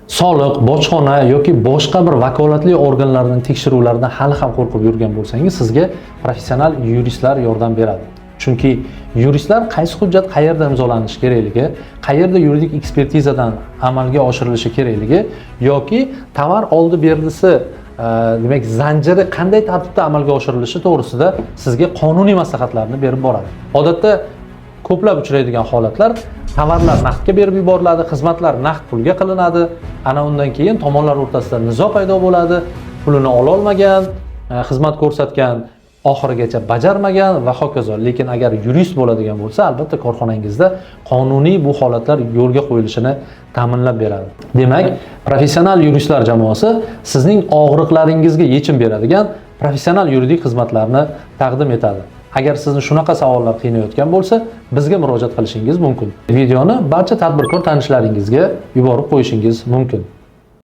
soliq, bojxona yoki boshqa bir vakolatli organlarning tekshiruvlaridan hali ham qo'rqib yurgan bo'lsangiz, sizga professional yuristlar yordam beradi. Chunki yuristlar qaysi hujjat qayerda imzolanishi kerakligi, qayerda yuridik ekspertizadan amalga oshirilishi kerakligi yoki tovar oldi berdisi demak zanjiri qanday tartibda amalga oshirilishi to'g'risida sizga qonuniy maslahatlarni berib boradi. Odatda ko'plab uchraydigan holatlar tovarlar naqdga berib yuboriladi, xizmatlar naqd pulga qilinadi. Ana undan keyin tomonlar o'rtasida nizo paydo bo'ladi. Pulini ola olmagan, xizmat ko'rsatgan oxirigacha bajarmagan va hokazo. Lekin agar yurist bo'ladigan bo'lsa, albatta korxonangizda qonuniy bu holatlar yo'lga qo'yilishini ta'minlab beradi. Demak, professional yuristlar jamoasi sizning og'riqlaringizga yechim beradigan professional yuridik xizmatlarni taqdim etadi. Agar sizni shunaqa savollar qiynayotgan bo'lsa, bizga murojaat qilishingiz mumkin. Videoni barcha tadbirkor tanishlaringizga yuborib qo'yishingiz mumkin.